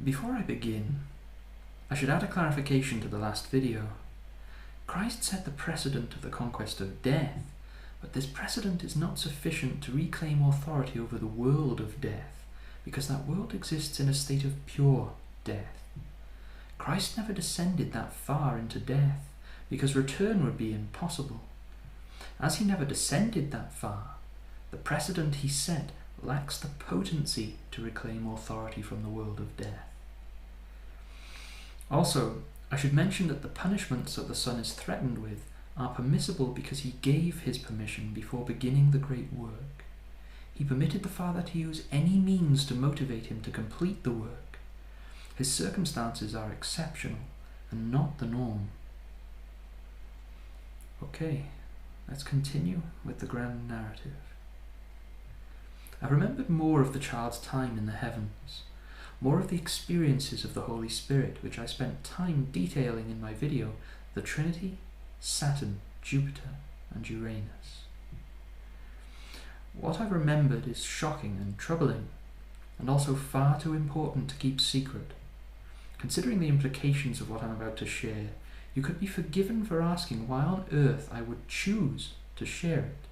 Before I begin, I should add a clarification to the last video. Christ set the precedent of the conquest of death, but this precedent is not sufficient to reclaim authority over the world of death, because that world exists in a state of pure death. Christ never descended that far into death, because return would be impossible. As he never descended that far, the precedent he set lacks the potency to reclaim authority from the world of death. Also, I should mention that the punishments that the Son is threatened with are permissible because he gave his permission before beginning the great work. He permitted the Father to use any means to motivate him to complete the work. His circumstances are exceptional and not the norm. Okay, let's continue with the grand narrative. I remembered more of the child's time in the heavens, more of the experiences of the Holy Spirit, which I spent time detailing in my video, The Trinity, Saturn, Jupiter, and Uranus. What I remembered is shocking and troubling, and also far too important to keep secret. Considering the implications of what I'm about to share, you could be forgiven for asking why on earth I would choose to share it.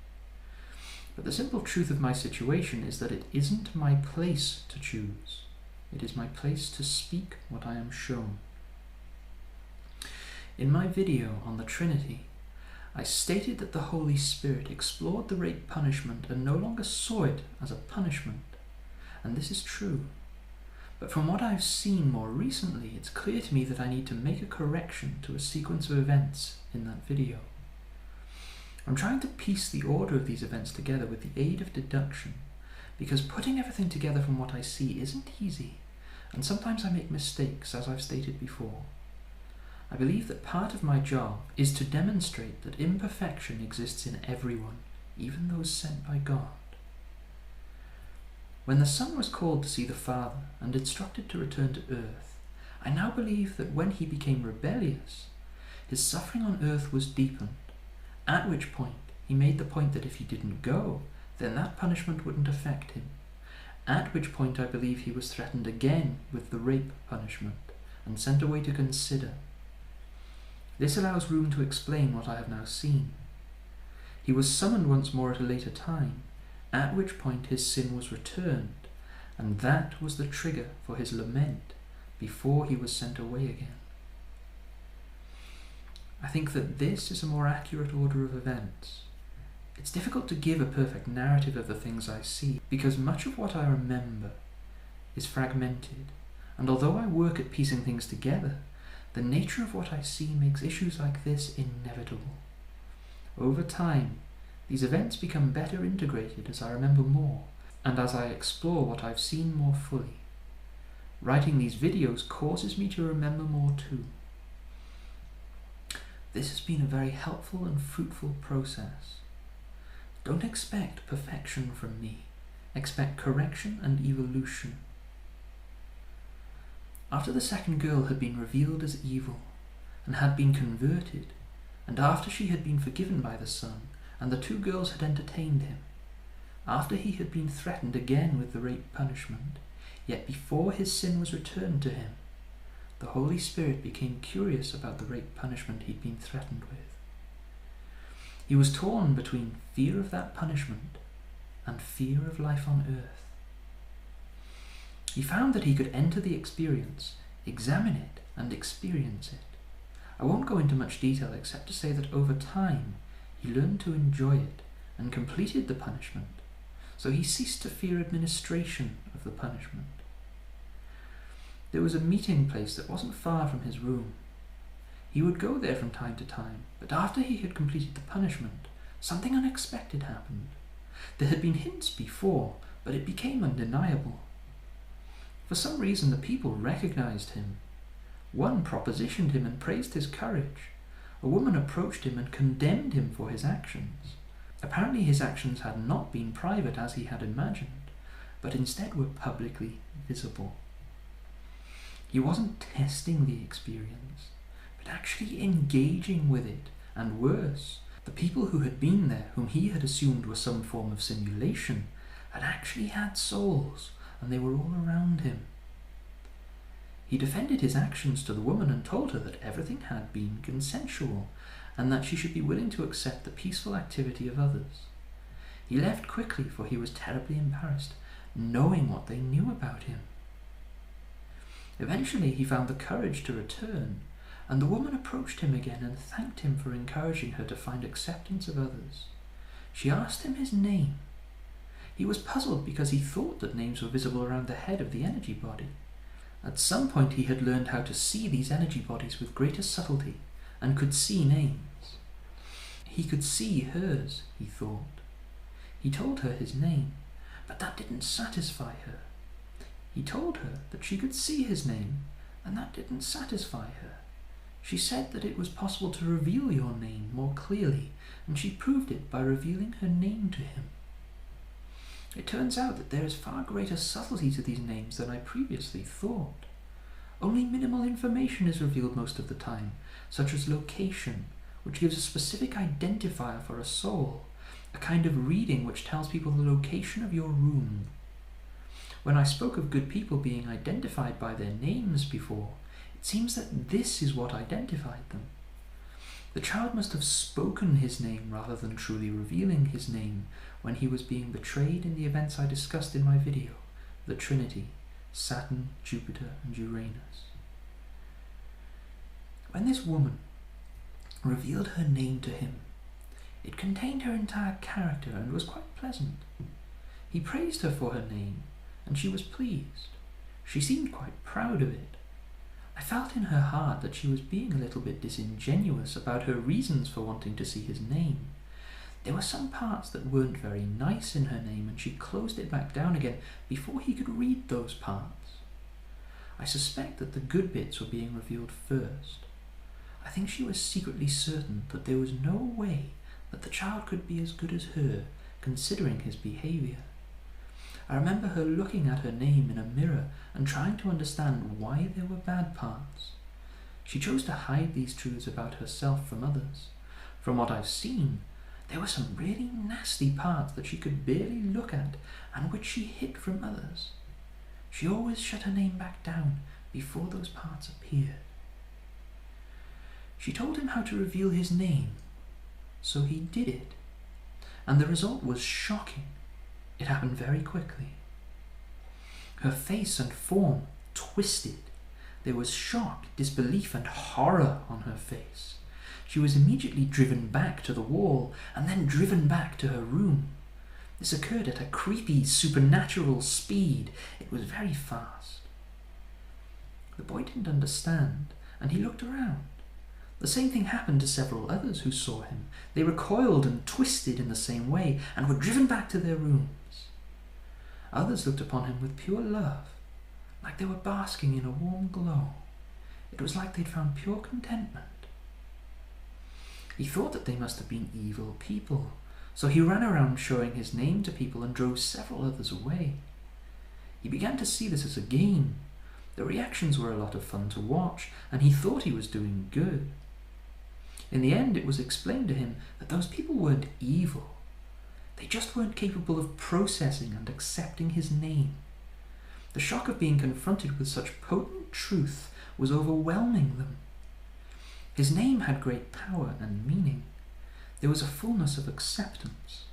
But the simple truth of my situation is that it isn't my place to choose. It is my place to speak what I am shown. In my video on the Trinity, I stated that the Holy Spirit explored the rape punishment and no longer saw it as a punishment. And this is true. But from what I've seen more recently, it's clear to me that I need to make a correction to a sequence of events in that video. I'm trying to piece the order of these events together with the aid of deduction, because putting everything together from what I see isn't easy, and sometimes I make mistakes, as I've stated before. I believe that part of my job is to demonstrate that imperfection exists in everyone, even those sent by God. When the Son was called to see the Father and instructed to return to earth, I now believe that when he became rebellious, his suffering on earth was deepened, at which point he made the point that if he didn't go, then that punishment wouldn't affect him, at which point I believe he was threatened again with the rape punishment and sent away to consider. This allows room to explain what I have now seen. He was summoned once more at a later time, at which point his sin was returned, and that was the trigger for his lament before he was sent away again. I think that this is a more accurate order of events. It's difficult to give a perfect narrative of the things I see, because much of what I remember is fragmented, and although I work at piecing things together, the nature of what I see makes issues like this inevitable. Over time, these events become better integrated as I remember more, and as I explore what I've seen more fully. Writing these videos causes me to remember more too. This has been a very helpful and fruitful process. Don't expect perfection from me. Expect correction and evolution. After the second girl had been revealed as evil and had been converted, and after she had been forgiven by the Son, and the two girls had entertained him, after he had been threatened again with the rape punishment, yet before his sin was returned to him, the Holy Spirit became curious about the rape punishment he'd been threatened with. He was torn between fear of that punishment and fear of life on earth. He found that he could enter the experience, examine it, and experience it. I won't go into much detail except to say that over time he learned to enjoy it and completed the punishment, so he ceased to fear administration of the punishment. There was a meeting place that wasn't far from his room. He would go there from time to time, but after he had completed the punishment, something unexpected happened. There had been hints before, but it became undeniable. For some reason the people recognized him. One propositioned him and praised his courage. A woman approached him and condemned him for his actions. Apparently his actions had not been private as he had imagined, but instead were publicly visible. He wasn't testing the experience, but actually engaging with it, and worse, the people who had been there, whom he had assumed were some form of simulation, had actually had souls, and they were all around him. He defended his actions to the woman and told her that everything had been consensual and that she should be willing to accept the peaceful activity of others. He left quickly, for he was terribly embarrassed, knowing what they knew about him. Eventually he found the courage to return, and the woman approached him again and thanked him for encouraging her to find acceptance of others. She asked him his name. He was puzzled because he thought that names were visible around the head of the energy body. At some point he had learned how to see these energy bodies with greater subtlety and could see names. He could see hers, he thought. He told her his name, but that didn't satisfy her. He told her that she could see his name, and that didn't satisfy her. She said that it was possible to reveal your name more clearly, and she proved it by revealing her name to him. It turns out that there is far greater subtlety to these names than I previously thought. Only minimal information is revealed most of the time, such as location, which gives a specific identifier for a soul, a kind of reading which tells people the location of your room. When I spoke of good people being identified by their names before, it seems that this is what identified them. The child must have spoken his name rather than truly revealing his name when he was being betrayed in the events I discussed in my video, the Trinity, Saturn, Jupiter, and Uranus. When this woman revealed her name to him, it contained her entire character and was quite pleasant. He praised her for her name, and she was pleased. She seemed quite proud of it. I felt in her heart that she was being a little bit disingenuous about her reasons for wanting to see his name. There were some parts that weren't very nice in her name, and she closed it back down again before he could read those parts. I suspect that the good bits were being revealed first. I think she was secretly certain that there was no way that the child could be as good as her, considering his behavior. I remember her looking at her name in a mirror and trying to understand why there were bad parts. She chose to hide these truths about herself from others. From what I've seen, there were some really nasty parts that she could barely look at and which she hid from others. She always shut her name back down before those parts appeared. She told him how to reveal his name, so he did it, and the result was shocking. It happened very quickly. Her face and form twisted. There was shock, disbelief, and horror on her face. She was immediately driven back to the wall, and then driven back to her room. This occurred at a creepy, supernatural speed. It was very fast. The boy didn't understand, and he looked around. The same thing happened to several others who saw him. They recoiled and twisted in the same way, and were driven back to their rooms. Others looked upon him with pure love, like they were basking in a warm glow. It was like they'd found pure contentment. He thought that they must have been evil people, so he ran around showing his name to people and drove several others away. He began to see this as a game. The reactions were a lot of fun to watch, and he thought he was doing good. In the end, it was explained to him that those people weren't evil. They just weren't capable of processing and accepting his name. The shock of being confronted with such potent truth was overwhelming them. His name had great power and meaning. There was a fullness of acceptance.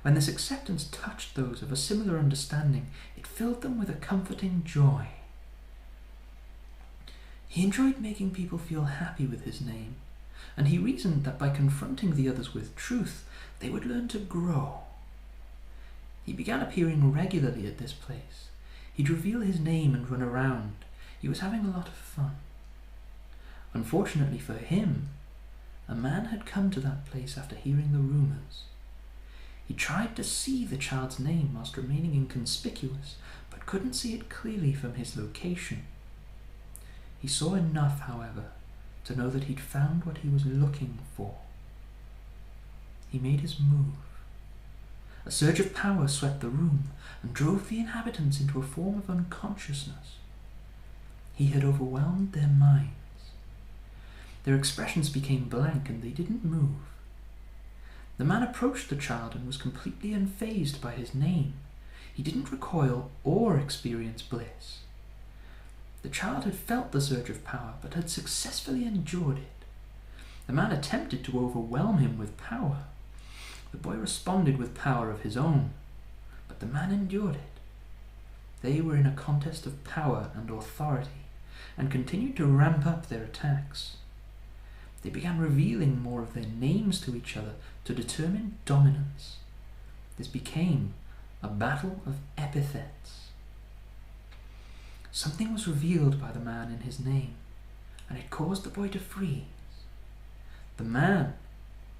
When this acceptance touched those of a similar understanding, it filled them with a comforting joy. He enjoyed making people feel happy with his name, and he reasoned that by confronting the others with truth, they would learn to grow. He began appearing regularly at this place. He'd reveal his name and run around. He was having a lot of fun. Unfortunately for him, a man had come to that place after hearing the rumors. He tried to see the child's name whilst remaining inconspicuous, but couldn't see it clearly from his location. He saw enough, however, to know that he'd found what he was looking for. He made his move. A surge of power swept the room and drove the inhabitants into a form of unconsciousness. He had overwhelmed their minds. Their expressions became blank and they didn't move. The man approached the child and was completely unfazed by his name. He didn't recoil or experience bliss. The child had felt the surge of power, but had successfully endured it. The man attempted to overwhelm him with power. The boy responded with power of his own, but the man endured it. They were in a contest of power and authority, and continued to ramp up their attacks. They began revealing more of their names to each other to determine dominance. This became a battle of epithets. Something was revealed by the man in his name, and it caused the boy to freeze. The man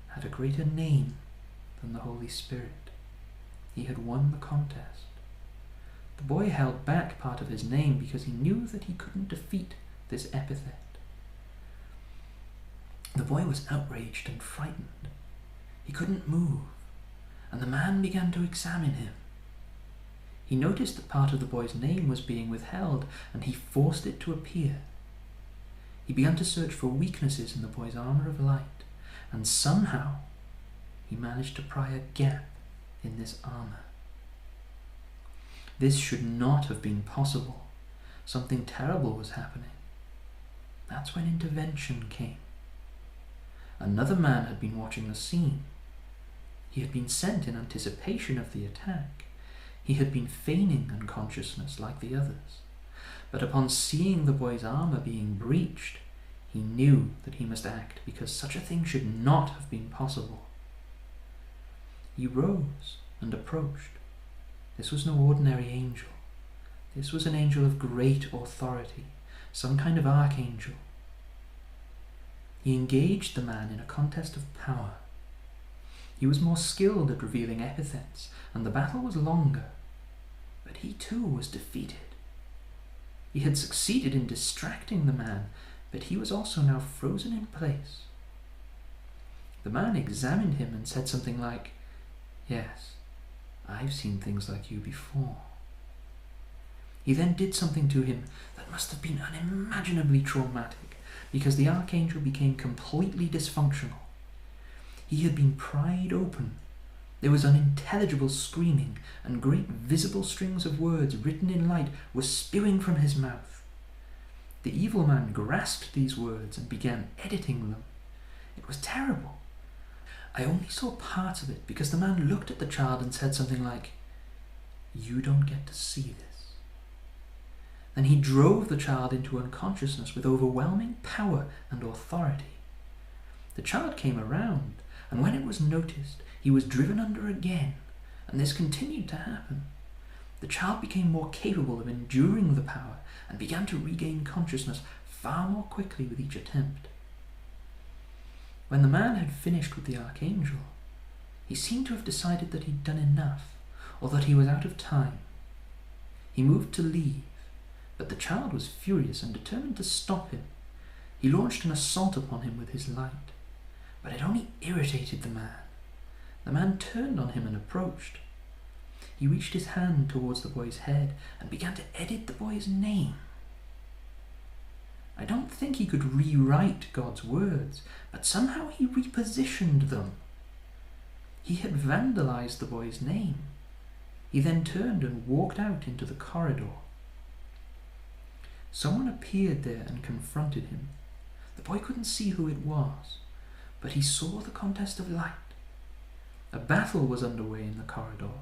had a greater name than the Holy Spirit. He had won the contest. The boy held back part of his name because he knew that he couldn't defeat this epithet. The boy was outraged and frightened. He couldn't move, and the man began to examine him. He noticed that part of the boy's name was being withheld, and he forced it to appear. He began to search for weaknesses in the boy's armor of light, and somehow he managed to pry a gap in this armor. This should not have been possible. Something terrible was happening. That's when intervention came. Another man had been watching the scene. He had been sent in anticipation of the attack. He had been feigning unconsciousness like the others. But upon seeing the boy's armor being breached, he knew that he must act, because such a thing should not have been possible. He rose and approached. This was no ordinary angel. This was an angel of great authority, some kind of archangel. He engaged the man in a contest of power. He was more skilled at revealing epithets, and the battle was longer. But he too was defeated. He had succeeded in distracting the man, but he was also now frozen in place. The man examined him and said something like, "Yes, I've seen things like you before." He then did something to him that must have been unimaginably traumatic, because the archangel became completely dysfunctional. He had been pried open. There was unintelligible screaming, and great visible strings of words written in light were spewing from his mouth. The evil man grasped these words and began editing them. It was terrible. I only saw parts of it because the man looked at the child and said something like, "You don't get to see this." Then he drove the child into unconsciousness with overwhelming power and authority. The child came around, and when it was noticed, he was driven under again, and this continued to happen. The child became more capable of enduring the power and began to regain consciousness far more quickly with each attempt. When the man had finished with the archangel, he seemed to have decided that he'd done enough, or that he was out of time. He moved to leave, but the child was furious and determined to stop him. He launched an assault upon him with his light, but it only irritated the man. The man turned on him and approached. He reached his hand towards the boy's head and began to edit the boy's name. I don't think he could rewrite God's words, but somehow he repositioned them. He had vandalized the boy's name. He then turned and walked out into the corridor. Someone appeared there and confronted him. The boy couldn't see who it was, but he saw the contest of light. A battle was underway in the corridor.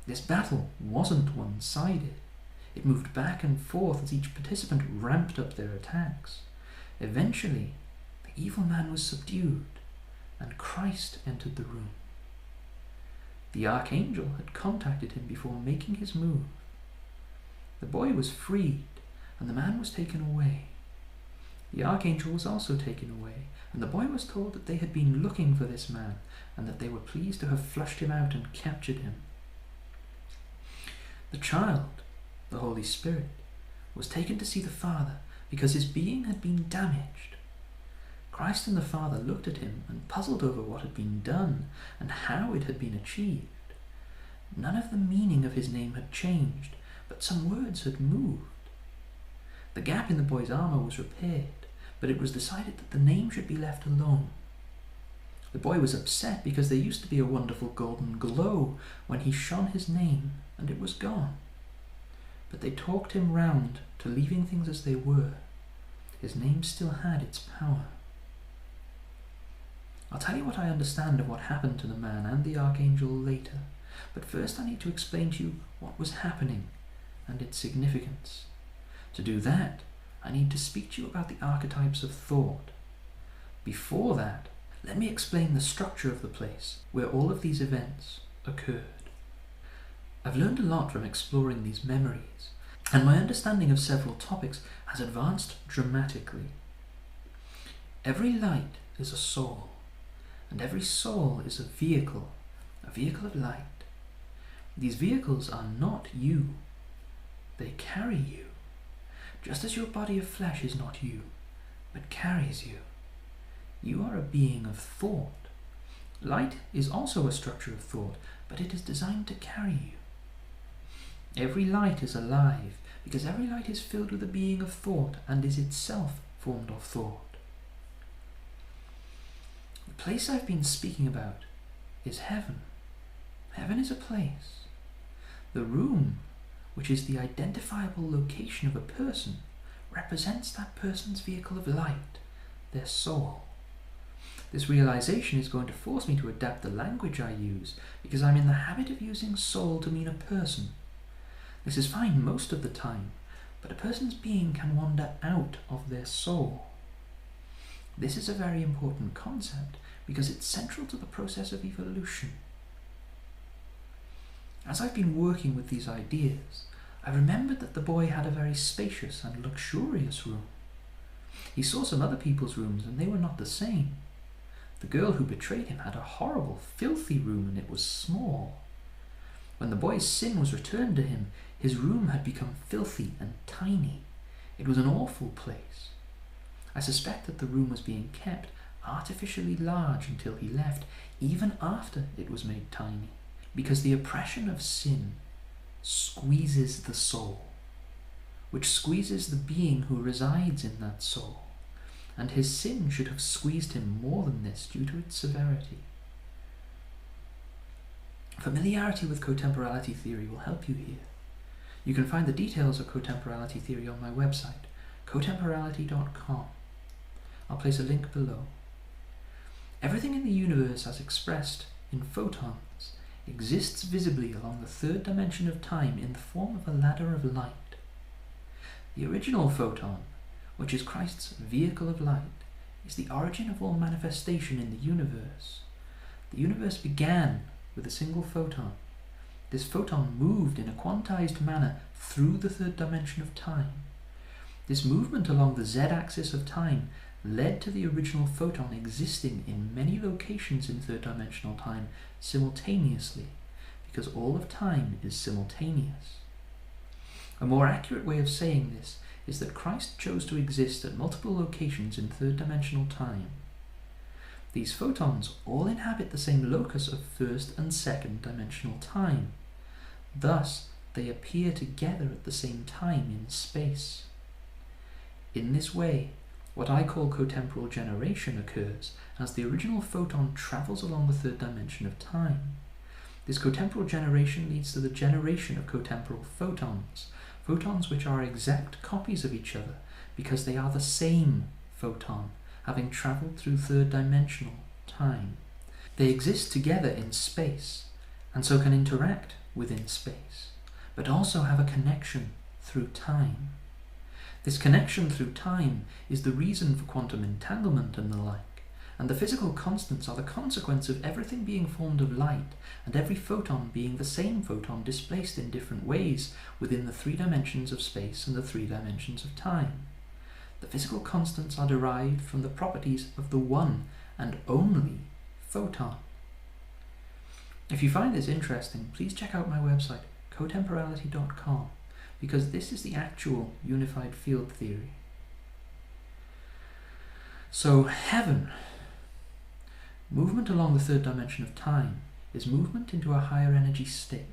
This battle wasn't one-sided. It moved back and forth as each participant ramped up their attacks. Eventually, the evil man was subdued, and Christ entered the room. The archangel had contacted him before making his move. The boy was freed, and the man was taken away. The archangel was also taken away, and the boy was told that they had been looking for this man, and that they were pleased to have flushed him out and captured him. The child, the Holy Spirit, was taken to see the Father because his being had been damaged. Christ and the Father looked at him and puzzled over what had been done and how it had been achieved. None of the meaning of his name had changed, but some words had moved. The gap in the boy's armor was repaired, but it was decided that the name should be left alone. The boy was upset because there used to be a wonderful golden glow when he shone his name, and it was gone. But they talked him round to to leaving things as they were, his name still had its power. I'll tell you what I understand of what happened to the man and the archangel later, but first I need to explain to you what was happening and its significance. To do that, I need to speak to you about the archetypes of thought. Before that, let me explain the structure of the place where all of these events occurred. I've learned a lot from exploring these memories, and my understanding of several topics has advanced dramatically. Every light is a soul, and every soul is a vehicle of light. These vehicles are not you. They carry you, just as your body of flesh is not you, but carries you. You are a being of thought. Light is also a structure of thought, but it is designed to carry you. Every light is alive, because every light is filled with a being of thought and is itself formed of thought. The place I've been speaking about is heaven. Heaven is a place. The room, which is the identifiable location of a person, represents that person's vehicle of light, their soul. This realization is going to force me to adapt the language I use, because I'm in the habit of using soul to mean a person. This is fine most of the time, but a person's being can wander out of their soul. This is a very important concept because it's central to the process of evolution. As I've been working with these ideas, I remembered that the boy had a very spacious and luxurious room. He saw some other people's rooms and they were not the same. The girl who betrayed him had a horrible, filthy room and it was small. When the boy's sin was returned to him, his room had become filthy and tiny. It was an awful place. I suspect that the room was being kept artificially large until he left, even after it was made tiny, because the oppression of sin squeezes the soul, which squeezes the being who resides in that soul, and his sin should have squeezed him more than this due to its severity. Familiarity with cotemporality theory will help you here. You can find the details of cotemporality theory on my website, cotemporality.com. I'll place a link below. Everything in the universe as expressed in photons exists visibly along the third dimension of time in the form of a ladder of light. The original photon, which is Christ's vehicle of light, is the origin of all manifestation in the universe. The universe began with a single photon. This photon moved in a quantized manner through the third dimension of time. This movement along the z-axis of time led to the original photon existing in many locations in third dimensional time simultaneously, because all of time is simultaneous. A more accurate way of saying this is that Christ chose to exist at multiple locations in third dimensional time. These photons all inhabit the same locus of first and second dimensional time. Thus, they appear together at the same time in space. In this way, what I call cotemporal generation occurs as the original photon travels along the third dimension of time. This cotemporal generation leads to the generation of cotemporal photons, photons which are exact copies of each other because they are the same photon, having traveled through third dimensional time. They exist together in space, and so can interact within space, but also have a connection through time. This connection through time is the reason for quantum entanglement and the like, and the physical constants are the consequence of everything being formed of light, and every photon being the same photon displaced in different ways within the 3 dimensions of space and the 3 dimensions of time. The physical constants are derived from the properties of the one and only photon. If you find this interesting, please check out my website, cotemporality.com, because this is the actual unified field theory. So, heaven. Movement along the third dimension of time is movement into a higher energy state.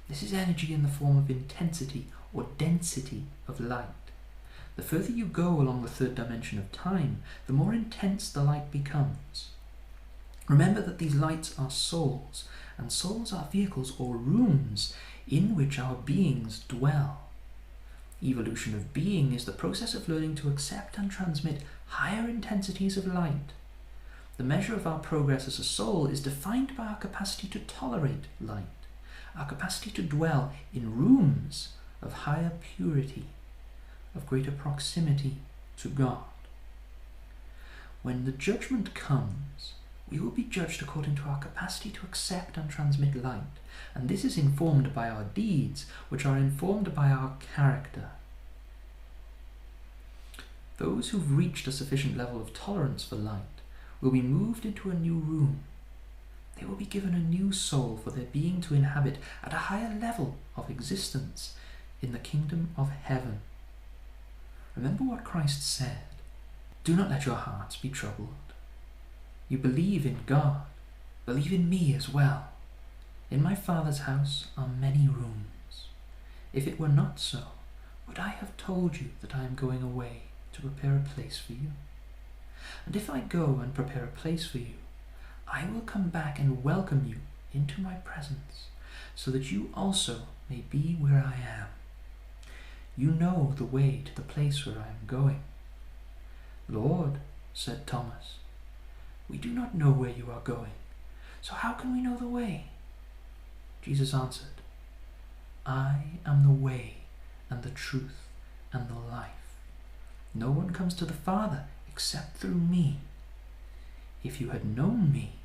This is energy in the form of intensity or density of light. The further you go along the third dimension of time, the more intense the light becomes. Remember that these lights are souls, and souls are vehicles or rooms in which our beings dwell. Evolution of being is the process of learning to accept and transmit higher intensities of light. The measure of our progress as a soul is defined by our capacity to tolerate light, our capacity to dwell in rooms of higher purity, of greater proximity to God. When the judgment comes, we will be judged according to our capacity to accept and transmit light, and this is informed by our deeds, which are informed by our character. Those who've reached a sufficient level of tolerance for light will be moved into a new room. They will be given a new soul for their being to inhabit at a higher level of existence in the kingdom of heaven. Remember what Christ said, "Do not let your hearts be troubled. You believe in God, believe in me as well. In my Father's house are many rooms. If it were not so, would I have told you that I am going away to prepare a place for you? And if I go and prepare a place for you, I will come back and welcome you into my presence, so that you also may be where I am. You know the way to the place where I am going." "Lord," said Thomas, "we do not know where you are going, so how can we know the way?" Jesus answered, "I am the way and the truth and the life. No one comes to the Father except through me. If you had known me,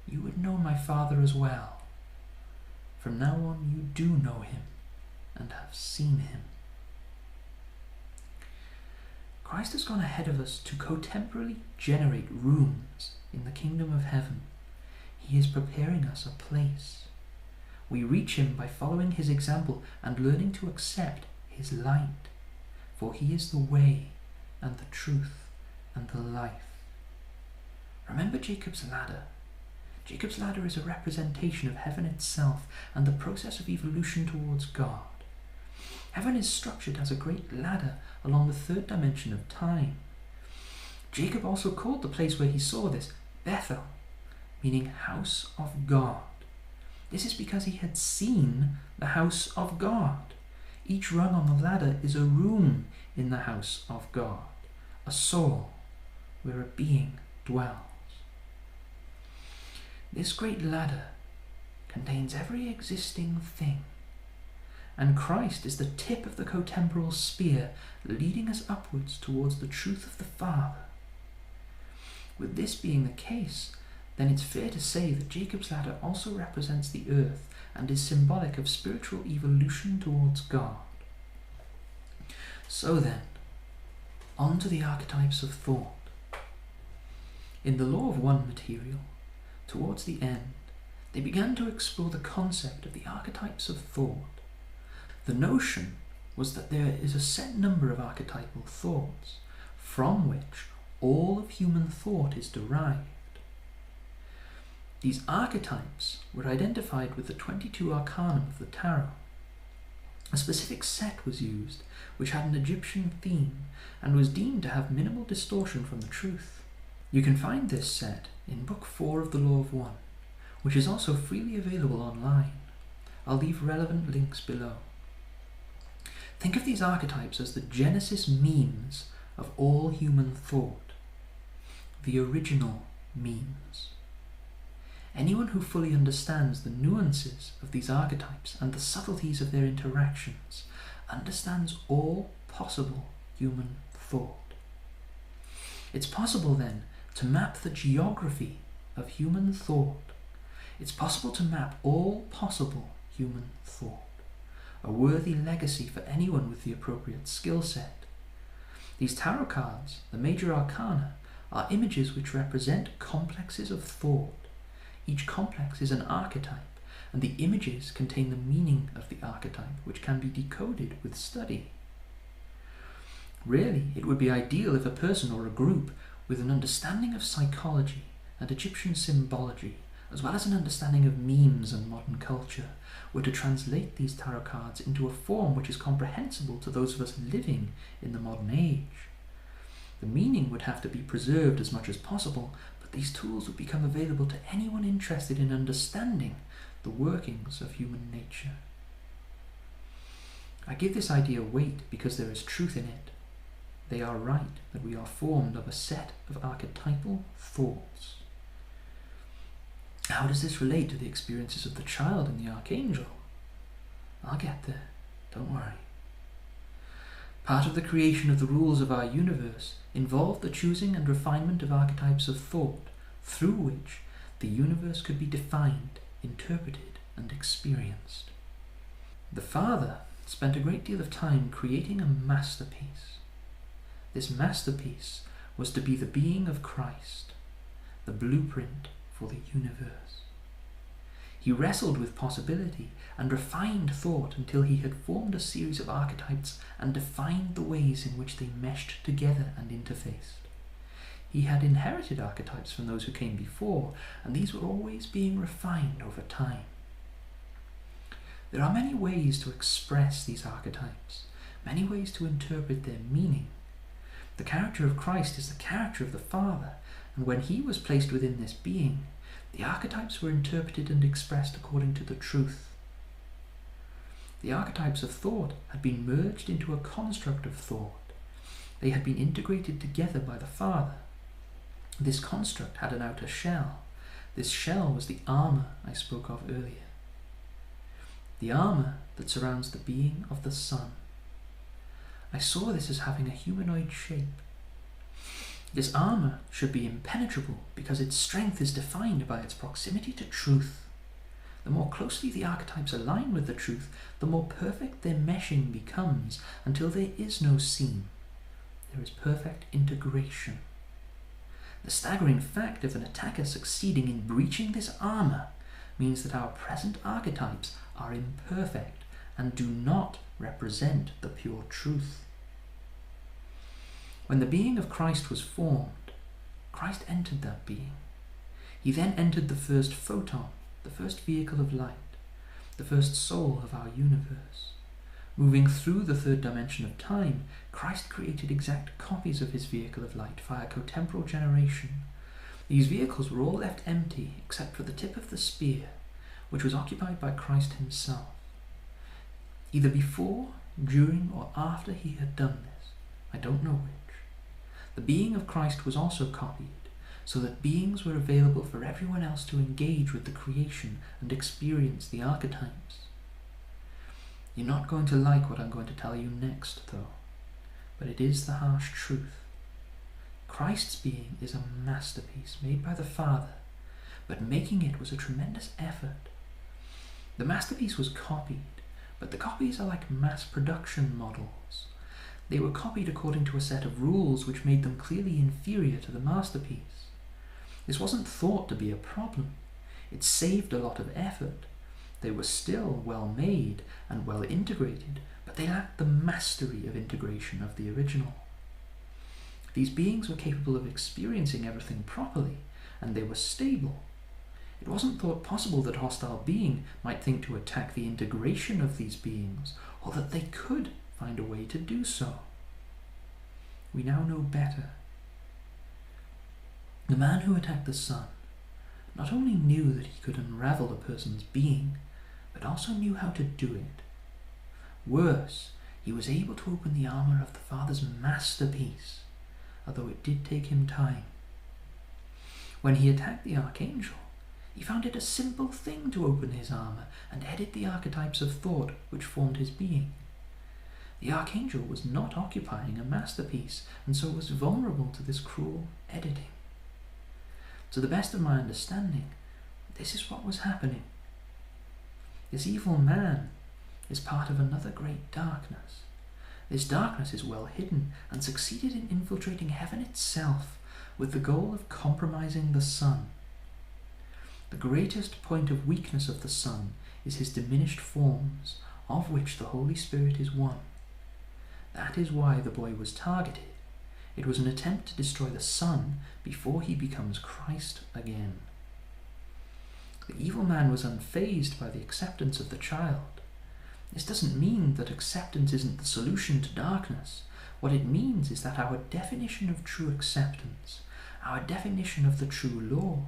you would know my Father as well. From now on you do know him and have seen him." Christ has gone ahead of us to cotemporally generate rooms in the kingdom of heaven. He is preparing us a place. We reach him by following his example and learning to accept his light, for he is the way and the truth and the life. Remember Jacob's ladder. Jacob's ladder is a representation of heaven itself and the process of evolution towards God. Heaven is structured as a great ladder along the third dimension of time. Jacob also called the place where he saw this Bethel, meaning house of God. This is because he had seen the house of God. Each rung on the ladder is a room in the house of God, a soul where a being dwells. This great ladder contains every existing thing, and Christ is the tip of the cotemporal spear, leading us upwards towards the truth of the Father. With this being the case, then it's fair to say that Jacob's ladder also represents the earth and is symbolic of spiritual evolution towards God. So then, on to the archetypes of thought. In the Law of One material, towards the end, they began to explore the concept of the archetypes of thought. The notion was that there is a set number of archetypal thoughts, from which all of human thought is derived. These archetypes were identified with the 22 arcanum of the tarot. A specific set was used, which had an Egyptian theme, and was deemed to have minimal distortion from the truth. You can find this set in Book 4 of the Law of One, which is also freely available online. I'll leave relevant links below. Think of these archetypes as the genesis memes of all human thought, the original memes. Anyone who fully understands the nuances of these archetypes and the subtleties of their interactions understands all possible human thought. It's possible then to map the geography of human thought. It's possible to map all possible human thought, a worthy legacy for anyone with the appropriate skill set. These tarot cards, the major arcana, are images which represent complexes of thought. Each complex is an archetype, and the images contain the meaning of the archetype, which can be decoded with study. Really, it would be ideal if a person or a group with an understanding of psychology and Egyptian symbology, as well as an understanding of memes and modern culture, were to translate these tarot cards into a form which is comprehensible to those of us living in the modern age. The meaning would have to be preserved as much as possible, but these tools would become available to anyone interested in understanding the workings of human nature. I give this idea weight because there is truth in it. They are right that we are formed of a set of archetypal thoughts. How does this relate to the experiences of the child and the archangel? I'll get there, don't worry. Part of the creation of the rules of our universe involved the choosing and refinement of archetypes of thought through which the universe could be defined, interpreted, and experienced. The Father spent a great deal of time creating a masterpiece. This masterpiece was to be the being of Christ, the blueprint for the universe. He wrestled with possibility and refined thought until he had formed a series of archetypes and defined the ways in which they meshed together and interfaced. He had inherited archetypes from those who came before, and these were always being refined over time. There are many ways to express these archetypes, many ways to interpret their meaning. The character of Christ is the character of the Father, and when he was placed within this being, the archetypes were interpreted and expressed according to the truth. The archetypes of thought had been merged into a construct of thought. They had been integrated together by the Father. This construct had an outer shell. This shell was the armor I spoke of earlier. The armor that surrounds the being of the Son. I saw this as having a humanoid shape. This armor should be impenetrable because its strength is defined by its proximity to truth. The more closely the archetypes align with the truth, the more perfect their meshing becomes until there is no seam. There is perfect integration. The staggering fact of an attacker succeeding in breaching this armor means that our present archetypes are imperfect and do not represent the pure truth. When the being of Christ was formed, Christ entered that being. He then entered the first photon, the first vehicle of light, the first soul of our universe. Moving through the third dimension of time, Christ created exact copies of his vehicle of light via cotemporal generation. These vehicles were all left empty except for the tip of the spear, which was occupied by Christ himself. Either before, during, or after he had done this, I don't know which, the being of Christ was also copied, so that beings were available for everyone else to engage with the creation and experience the archetypes. You're not going to like what I'm going to tell you next, though, but it is the harsh truth. Christ's being is a masterpiece made by the Father, but making it was a tremendous effort. The masterpiece was copied, but the copies are like mass production models. They were copied according to a set of rules which made them clearly inferior to the masterpiece. This wasn't thought to be a problem. It saved a lot of effort. They were still well made and well integrated, but they lacked the mastery of integration of the original. These beings were capable of experiencing everything properly, and they were stable. It wasn't thought possible that a hostile being might think to attack the integration of these beings, or that they could find a way to do so. We now know better. The man who attacked the Son not only knew that he could unravel a person's being, but also knew how to do it. Worse, he was able to open the armor of the Father's masterpiece, although it did take him time. When he attacked the Archangel, he found it a simple thing to open his armor and edit the archetypes of thought which formed his being. The Archangel was not occupying a masterpiece, and so was vulnerable to this cruel editing. To the best of my understanding, this is what was happening. This evil man is part of another great darkness. This darkness is well hidden and succeeded in infiltrating heaven itself with the goal of compromising the Son. The greatest point of weakness of the Son is his diminished forms, of which the Holy Spirit is one. That is why the boy was targeted. It was an attempt to destroy the Son before he becomes Christ again. The evil man was unfazed by the acceptance of the child. This doesn't mean that acceptance isn't the solution to darkness. What it means is that our definition of true acceptance, our definition of the true law,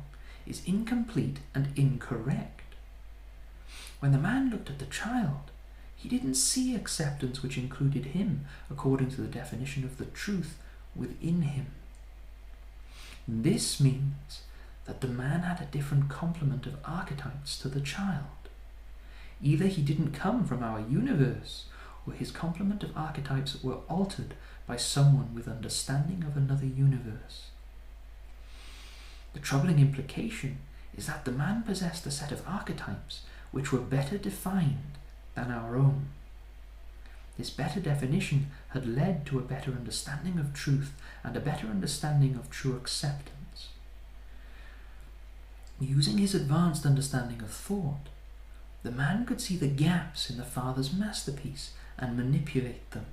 is incomplete and incorrect. When the man looked at the child, He didn't see acceptance which included him according to the definition of the truth within him. This means that the man had a different complement of archetypes to the child. Either he didn't come from our universe, or his complement of archetypes were altered by someone with understanding of another universe. The troubling implication is that the man possessed a set of archetypes which were better defined than our own. This better definition had led to a better understanding of truth and a better understanding of true acceptance. Using his advanced understanding of thought, the man could see the gaps in the father's masterpiece and manipulate them.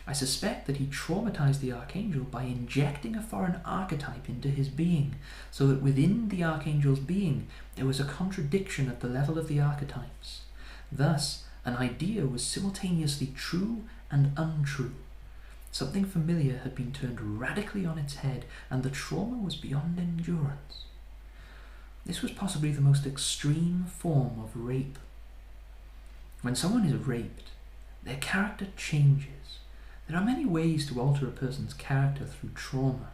I suspect that he traumatized the archangel by injecting a foreign archetype into his being, so that within the archangel's being there was a contradiction at the level of the archetypes. Thus, an idea was simultaneously true and untrue. Something familiar had been turned radically on its head, and the trauma was beyond endurance. This was possibly the most extreme form of rape. When someone is raped, their character changes. There are many ways to alter a person's character through trauma.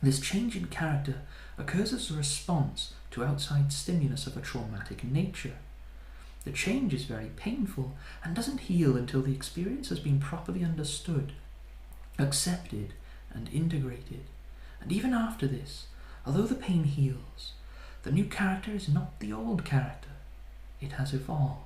This change in character occurs as a response to outside stimulus of a traumatic nature. The change is very painful and doesn't heal until the experience has been properly understood, accepted, and integrated. And even after this, although the pain heals, the new character is not the old character. It has evolved.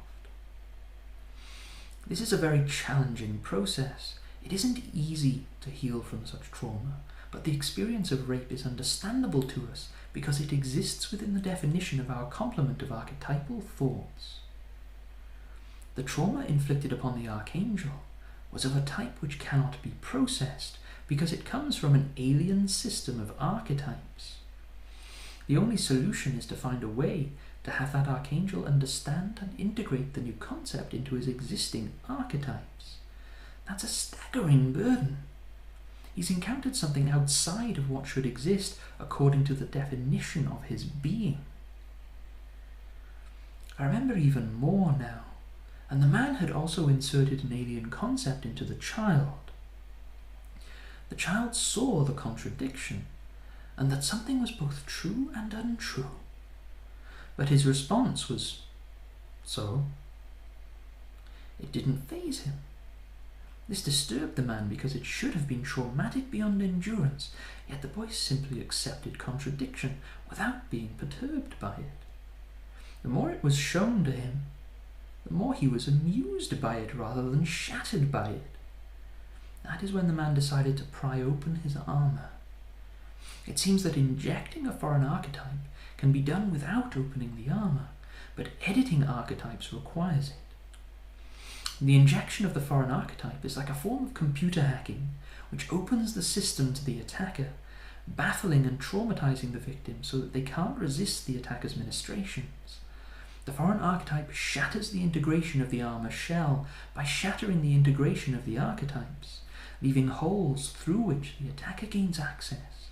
This is a very challenging process. It isn't easy to heal from such trauma, but the experience of rape is understandable to us because it exists within the definition of our complement of archetypal thoughts. The trauma inflicted upon the archangel was of a type which cannot be processed because it comes from an alien system of archetypes. The only solution is to find a way to have that archangel understand and integrate the new concept into his existing archetypes. That's a staggering burden. He's encountered something outside of what should exist according to the definition of his being. I remember even more now, and the man had also inserted an alien concept into the child. The child saw the contradiction, and that something was both true and untrue. But his response was, so. It didn't faze him. This disturbed the man because it should have been traumatic beyond endurance, yet the boy simply accepted contradiction without being perturbed by it. The more it was shown to him, the more he was amused by it rather than shattered by it. That is when the man decided to pry open his armor. It seems that injecting a foreign archetype can be done without opening the armor, but editing archetypes requires it. The injection of the foreign archetype is like a form of computer hacking, which opens the system to the attacker, baffling and traumatizing the victim so that they can't resist the attacker's ministrations. The foreign archetype shatters the integration of the armor shell by shattering the integration of the archetypes, leaving holes through which the attacker gains access.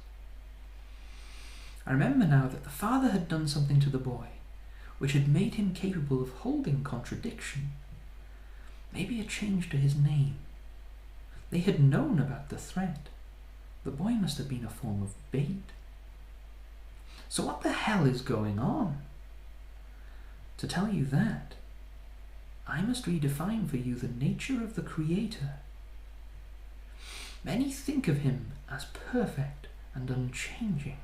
I remember now that the father had done something to the boy which had made him capable of holding contradiction. Maybe a change to his name. They had known about the threat. The boy must have been a form of bait. So what the hell is going on? To tell you that, I must redefine for you the nature of the Creator. Many think of him as perfect and unchanging.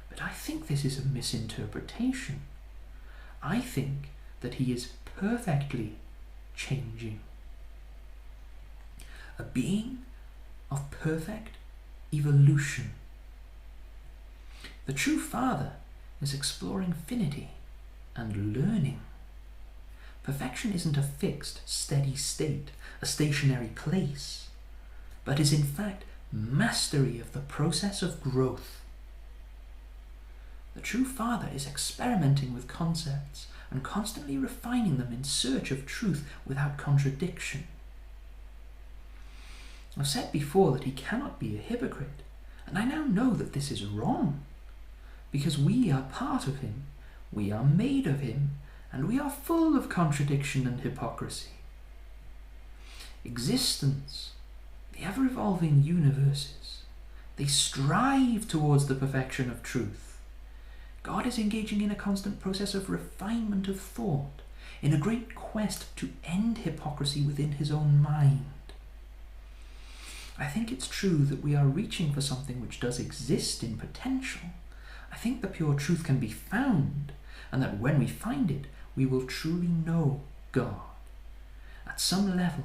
But I think this is a misinterpretation. I think that he is perfectly changing. A being of perfect evolution. The true Father is exploring finity and learning. Perfection isn't a fixed, steady state, a stationary place, but is in fact mastery of the process of growth. The true Father is experimenting with concepts and constantly refining them in search of truth without contradiction. I've said before that he cannot be a hypocrite, and I now know that this is wrong, because we are part of him, we are made of him, and we are full of contradiction and hypocrisy. Existence, the ever-evolving universes, they strive towards the perfection of truth. God is engaging in a constant process of refinement of thought, in a great quest to end hypocrisy within his own mind. I think it's true that we are reaching for something which does exist in potential. I think the pure truth can be found, and that when we find it, we will truly know God. At some level,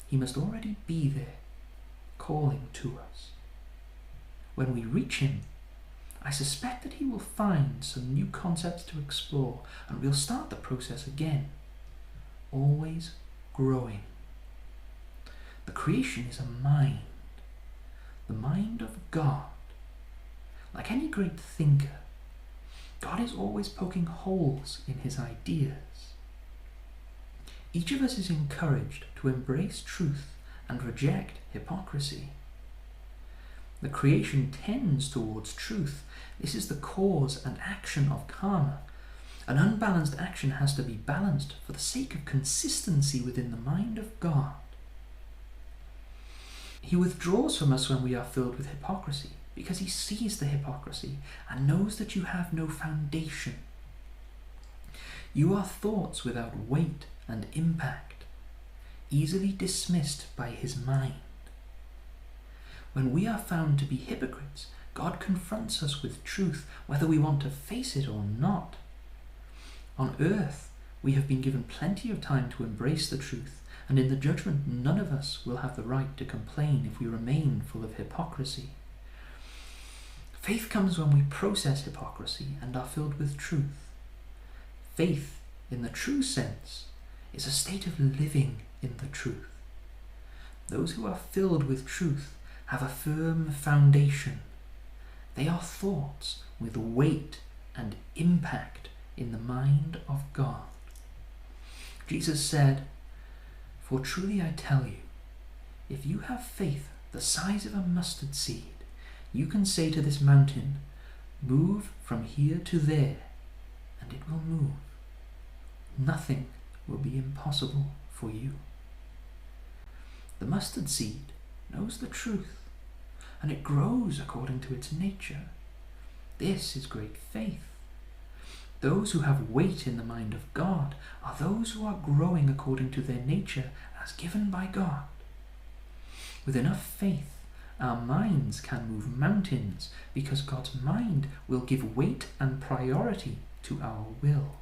he must already be there, calling to us. When we reach him, I suspect that he will find some new concepts to explore, and we'll start the process again, always growing. The creation is a mind, the mind of God. Like any great thinker, God is always poking holes in his ideas. Each of us is encouraged to embrace truth and reject hypocrisy. The creation tends towards truth. This is the cause and action of karma. An unbalanced action has to be balanced for the sake of consistency within the mind of God. He withdraws from us when we are filled with hypocrisy, because he sees the hypocrisy and knows that you have no foundation. You are thoughts without weight and impact, easily dismissed by his mind. When we are found to be hypocrites, God confronts us with truth, whether we want to face it or not. On earth, we have been given plenty of time to embrace the truth, and in the judgment, none of us will have the right to complain if we remain full of hypocrisy. Faith comes when we process hypocrisy and are filled with truth. Faith, in the true sense, is a state of living in the truth. Those who are filled with truth have a firm foundation. They are thoughts with weight and impact in the mind of God. Jesus said, "For truly I tell you, if you have faith the size of a mustard seed, you can say to this mountain, 'Move from here to there,' and it will move. Nothing will be impossible for you." The mustard seed knows the truth, and it grows according to its nature. This is great faith. Those who have weight in the mind of God are those who are growing according to their nature as given by God. With enough faith, our minds can move mountains, because God's mind will give weight and priority to our will.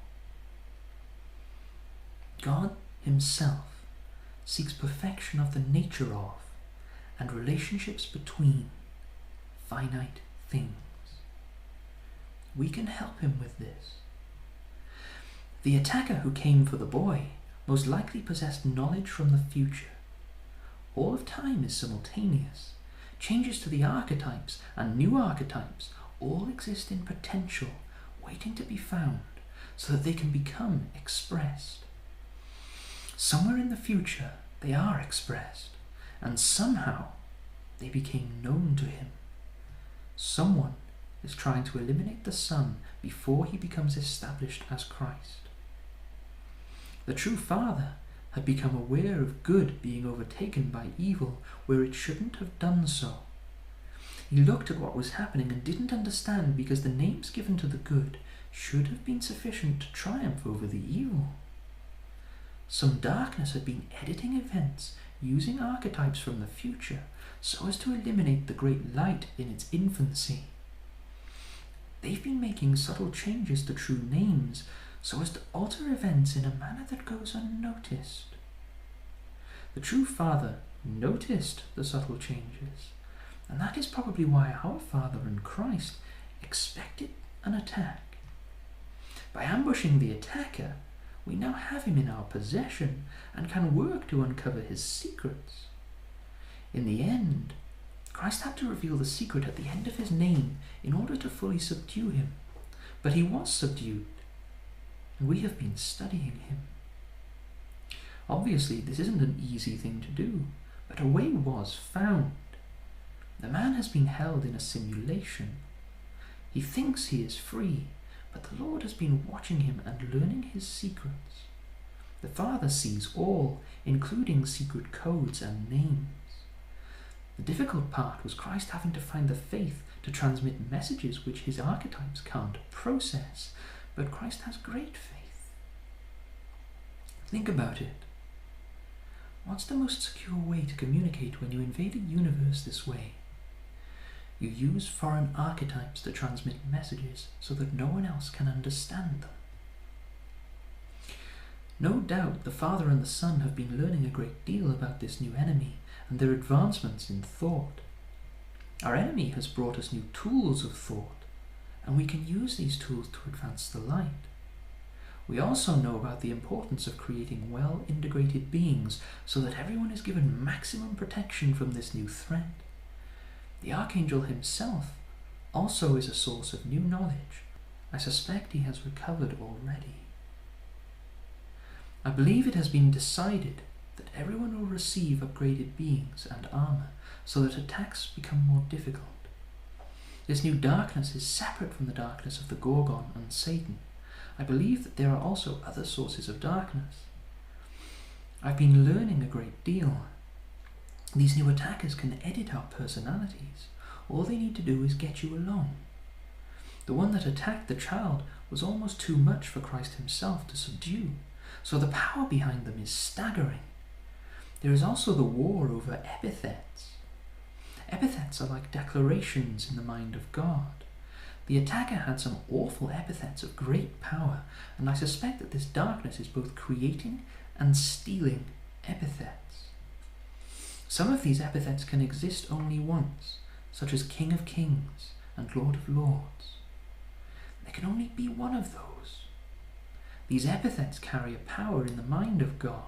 God himself seeks perfection of the nature of and relationships between finite things. We can help him with this. The attacker who came for the boy most likely possessed knowledge from the future. All of time is simultaneous. Changes to the archetypes and new archetypes all exist in potential, waiting to be found, so that they can become expressed. Somewhere in the future they are expressed, and somehow they became known to him. Someone is trying to eliminate the Son before he becomes established as Christ. The true Father had become aware of good being overtaken by evil where it shouldn't have done so. He looked at what was happening and didn't understand, because the names given to the good should have been sufficient to triumph over the evil. Some darkness had been editing events using archetypes from the future so as to eliminate the great light in its infancy. They've been making subtle changes to true names so as to alter events in a manner that goes unnoticed. The true Father noticed the subtle changes, and that is probably why our Father in Christ expected an attack. By ambushing the attacker, we now have him in our possession and can work to uncover his secrets. In the end, Christ had to reveal the secret at the end of his name in order to fully subdue him, but he was subdued, and we have been studying him. Obviously, this isn't an easy thing to do, but a way was found. The man has been held in a simulation. He thinks he is free, that the Lord has been watching him and learning his secrets. The Father sees all, including secret codes and names. The difficult part was Christ having to find the faith to transmit messages which his archetypes can't process, but Christ has great faith. Think about it. What's the most secure way to communicate when you invade a universe this way? You use foreign archetypes to transmit messages so that no one else can understand them. No doubt the Father and the Son have been learning a great deal about this new enemy and their advancements in thought. Our enemy has brought us new tools of thought, and we can use these tools to advance the light. We also know about the importance of creating well-integrated beings so that everyone is given maximum protection from this new threat. The Archangel himself also is a source of new knowledge. I suspect he has recovered already. I believe it has been decided that everyone will receive upgraded beings and armor so that attacks become more difficult. This new darkness is separate from the darkness of the Gorgon and Satan. I believe that there are also other sources of darkness. I've been learning a great deal. These new attackers can edit our personalities. All they need to do is get you along. The one that attacked the child was almost too much for Christ himself to subdue, so the power behind them is staggering. There is also the war over epithets. Epithets are like declarations in the mind of God. The attacker had some awful epithets of great power, and I suspect that this darkness is both creating and stealing epithets. Some of these epithets can exist only once, such as King of Kings and Lord of Lords. There can only be one of those. These epithets carry a power in the mind of God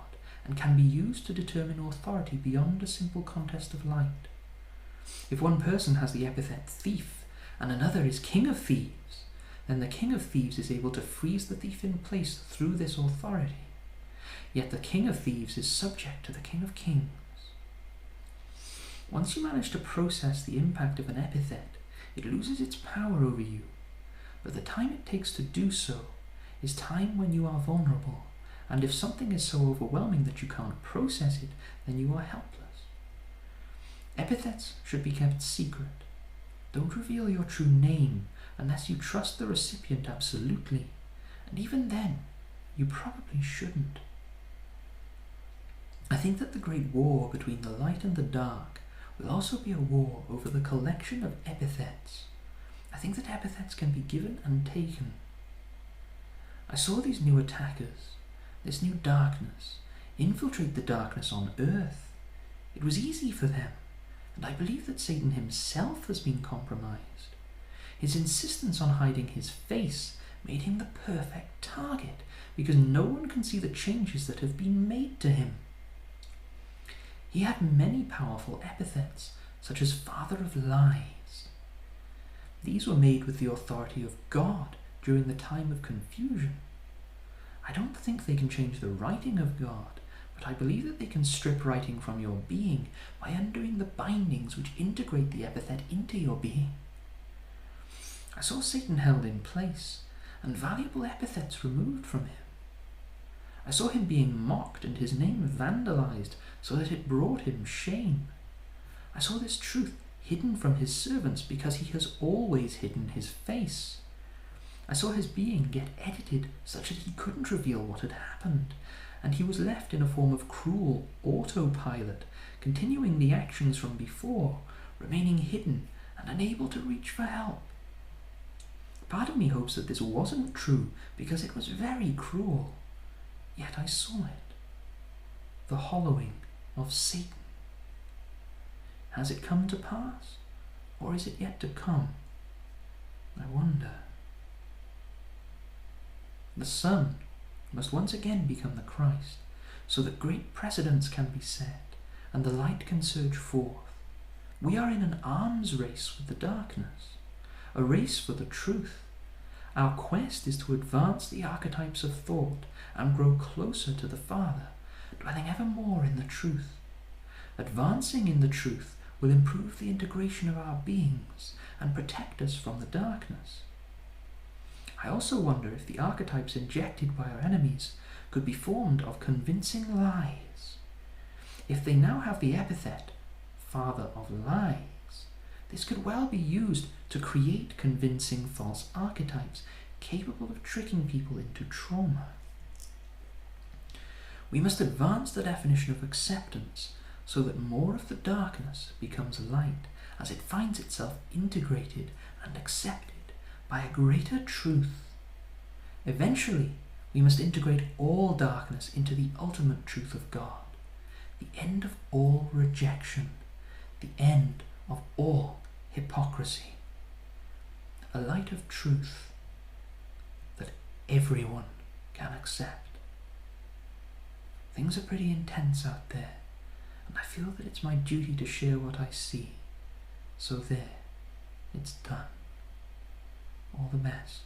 and can be used to determine authority beyond a simple contest of light. If one person has the epithet thief and another is King of Thieves, then the King of Thieves is able to freeze the thief in place through this authority. Yet the King of Thieves is subject to the King of Kings. Once you manage to process the impact of an epithet, it loses its power over you. But the time it takes to do so is time when you are vulnerable, and if something is so overwhelming that you can't process it, then you are helpless. Epithets should be kept secret. Don't reveal your true name unless you trust the recipient absolutely, and even then, you probably shouldn't. I think that the great war between the light and the dark will also be a war over the collection of epithets. I think that epithets can be given and taken. I saw these new attackers, this new darkness, infiltrate the darkness on earth. It was easy for them, and I believe that Satan himself has been compromised. His insistence on hiding his face made him the perfect target, because no one can see the changes that have been made to him. He had many powerful epithets, such as Father of Lies. These were made with the authority of God during the time of confusion. I don't think they can change the writing of God, but I believe that they can strip writing from your being by undoing the bindings which integrate the epithet into your being. I saw Satan held in place, and valuable epithets removed from him. I saw him being mocked and his name vandalized so that it brought him shame. I saw this truth hidden from his servants because he has always hidden his face. I saw his being get edited such that he couldn't reveal what had happened, and he was left in a form of cruel autopilot, continuing the actions from before, remaining hidden and unable to reach for help. Part of me hopes that this wasn't true because it was very cruel. Yet I saw it. The hollowing of Satan. Has it come to pass, or is it yet to come? I wonder. The Son must once again become the Christ, so that great precedents can be set, and the light can surge forth. We are in an arms race with the darkness, a race for the truth. Our quest is to advance the archetypes of thought and grow closer to the Father, dwelling ever more in the truth. Advancing in the truth will improve the integration of our beings and protect us from the darkness. I also wonder if the archetypes injected by our enemies could be formed of convincing lies. If they now have the epithet Father of Lies, this could well be used to create convincing false archetypes capable of tricking people into trauma. We must advance the definition of acceptance so that more of the darkness becomes light as it finds itself integrated and accepted by a greater truth. Eventually, we must integrate all darkness into the ultimate truth of God, the end of all rejection, the end of all hypocrisy, a light of truth that everyone can accept. Things are pretty intense out there, and I feel that it's my duty to share what I see. So there, it's done. All the best.